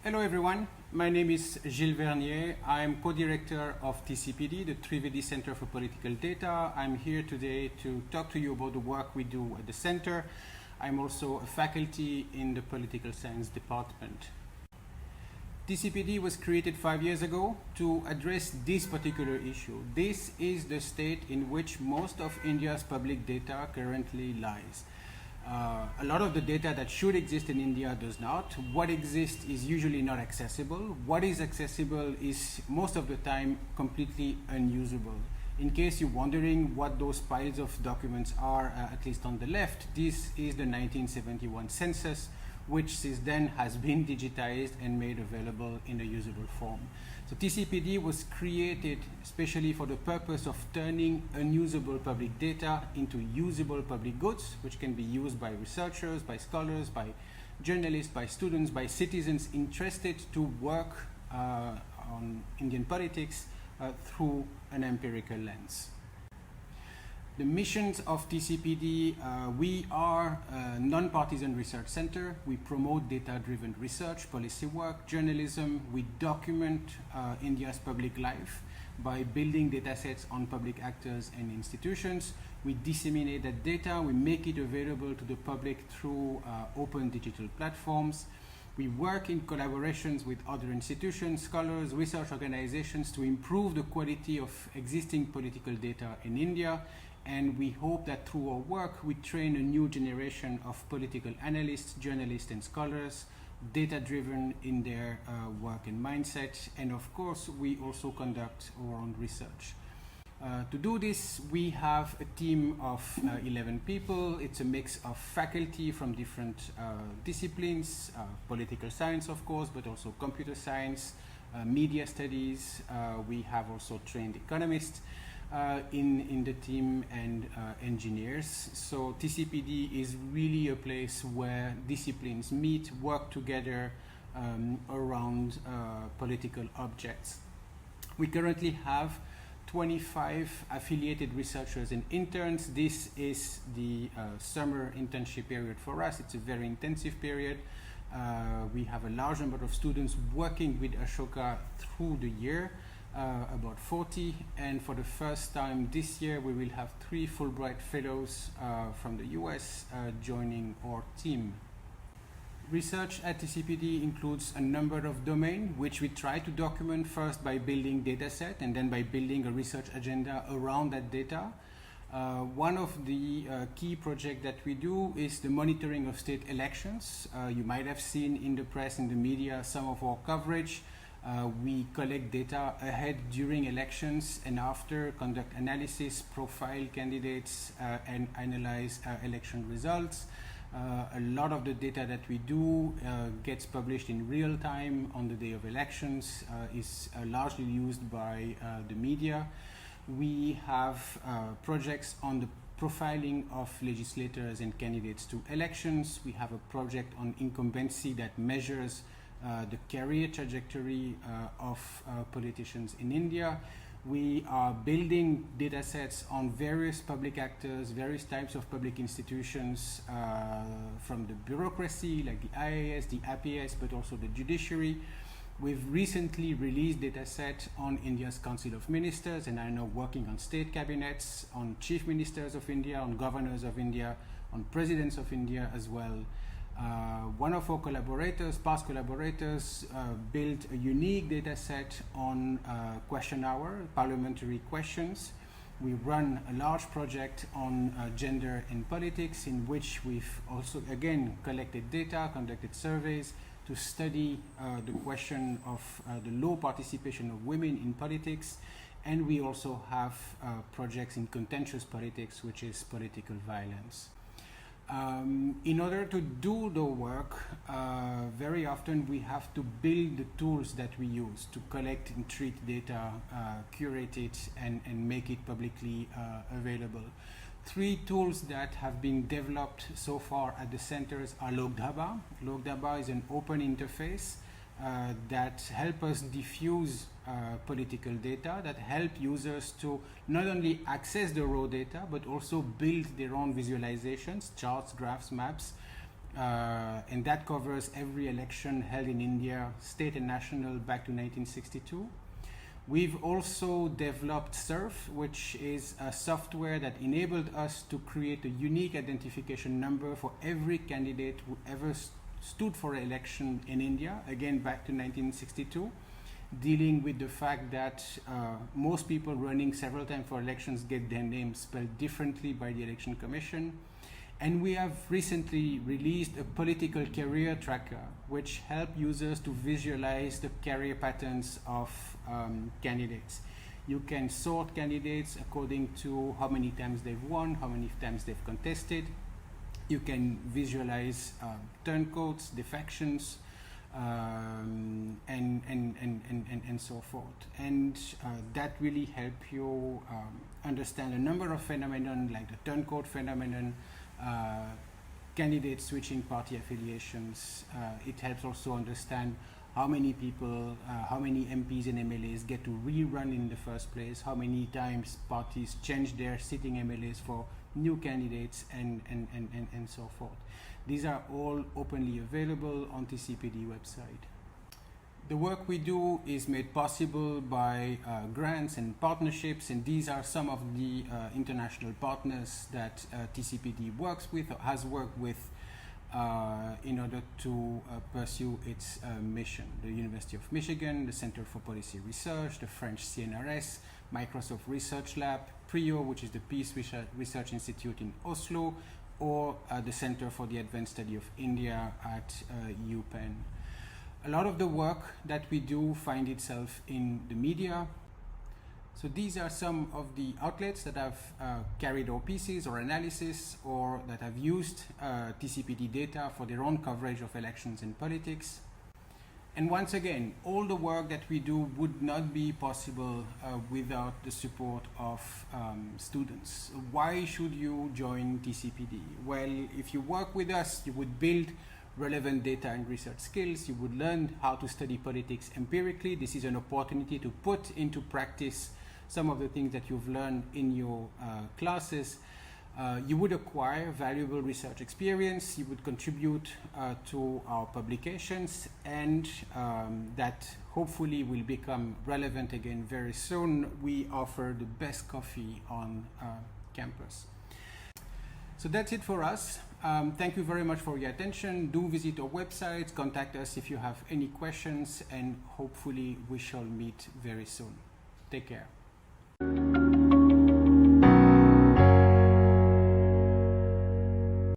Hello everyone, my name is Gilles Vernier. I'm co-director of TCPD, the Trivedi Center for Political Data. I'm here today to talk to you about the work we do at the center. I'm also a faculty in the Political Science Department. TCPD was created 5 years ago to address this particular issue. This is the state in which most of India's public data currently lies. A lot of the data that should exist in India does not. What exists is usually not accessible. What is accessible is most of the time completely unusable. In case you're wondering what those piles of documents are, at least on the left, this is the 1971 census, which since then has been digitized and made available in a usable form. So TCPD was created especially for the purpose of turning unusable public data into usable public goods, which can be used by researchers, by scholars, by journalists, by students, by citizens interested to work on Indian politics through an empirical lens. The missions of TCPD, we are a non-partisan research center. We promote data-driven research, policy work, journalism. We document India's public life by building data sets on public actors and institutions. We disseminate that data. We make it available to the public through open digital platforms. We work in collaborations with other institutions, scholars, research organizations to improve the quality of existing political data in India. And we hope that through our work, we train a new generation of political analysts, journalists, and scholars, data-driven in their work and mindset. And of course, we also conduct our own research. To do this, we have a team of 11 people. It's a mix of faculty from different disciplines, political science, of course, but also computer science, media studies. We have also trained economists in the team and engineers. So TCPD is really a place where disciplines meet, work together around political objects. We currently have 25 affiliated researchers and interns. This is the summer internship period for us. It's a very intensive period. We have a large number of students working with Ashoka through the year. About 40, and for the first time this year we will have 3 Fulbright fellows from the US joining our team. Research at TCPD includes a number of domains which we try to document first by building data set and then by building a research agenda around that data. One of the key projects that we do is the monitoring of state elections. You might have seen in the press, in the media, some of our coverage. We collect data ahead, during elections, and after, conduct analysis, profile candidates, and analyze election results. A lot of the data that we do gets published in real time on the day of elections, is largely used by the media. We have projects on the profiling of legislators and candidates to elections. We have a project on incumbency that measures the career trajectory of politicians in India. We are building data sets on various public actors, various types of public institutions, from the bureaucracy like the IAS, the APS, but also the judiciary. We've recently released data set on India's Council of Ministers and are now working on state cabinets, on chief ministers of India, on governors of India, on presidents of India as well. One of our collaborators, past collaborators, built a unique data set on question hour, parliamentary questions. We run a large project on gender in politics, in which we've also, again, collected data, conducted surveys to study the question of the low participation of women in politics. And we also have projects in contentious politics, which is political violence. In order to do the work, very often we have to build the tools that we use to collect and treat data, curate it, and make it publicly available. 3 tools that have been developed so far at the centers are Logdaba. Logdaba is an open interface that help us diffuse political data, that help users to not only access the raw data, but also build their own visualizations, charts, graphs, maps. And that covers every election held in India, state and national, back to 1962. We've also developed SURF, which is a software that enabled us to create a unique identification number for every candidate who ever stood for election in India, again back to 1962, dealing with the fact that most people running several times for elections get their names spelled differently by the Election Commission. And we have recently released a political career tracker, which helps users to visualize the career patterns of candidates. You can sort candidates according to how many times they've won, how many times they've contested. You can visualize turncoats, defections, and so forth. And that really helps you understand a number of phenomena, like the turncoat phenomenon, candidates switching party affiliations. It helps also understand how many people, how many MPs and MLAs get to rerun in the first place, how many times parties change their sitting MLAs for new candidates, and so forth. These are all openly available on TCPD website. The work we do is made possible by grants and partnerships, and these are some of the international partners that TCPD works with or has worked with in order to pursue its mission. The University of Michigan, the Center for Policy Research, the French CNRS, Microsoft Research Lab, PRIO, which is the Peace Research Institute in Oslo, or the Center for the Advanced Study of India at UPenn. A lot of the work that we do find itself in the media. So these are some of the outlets that have carried our pieces or analysis, or that have used TCPD data for their own coverage of elections and politics. And once again, all the work that we do would not be possible without the support of students. Why should you join TCPD? Well, if you work with us, you would build relevant data and research skills. You would learn how to study politics empirically. This is an opportunity to put into practice some of the things that you've learned in your classes. You would acquire valuable research experience. You would contribute to our publications, and that hopefully will become relevant again very soon. We offer the best coffee on campus. So that's it for us. Thank you very much for your attention. Do visit our website, contact us if you have any questions, and hopefully we shall meet very soon. Take care.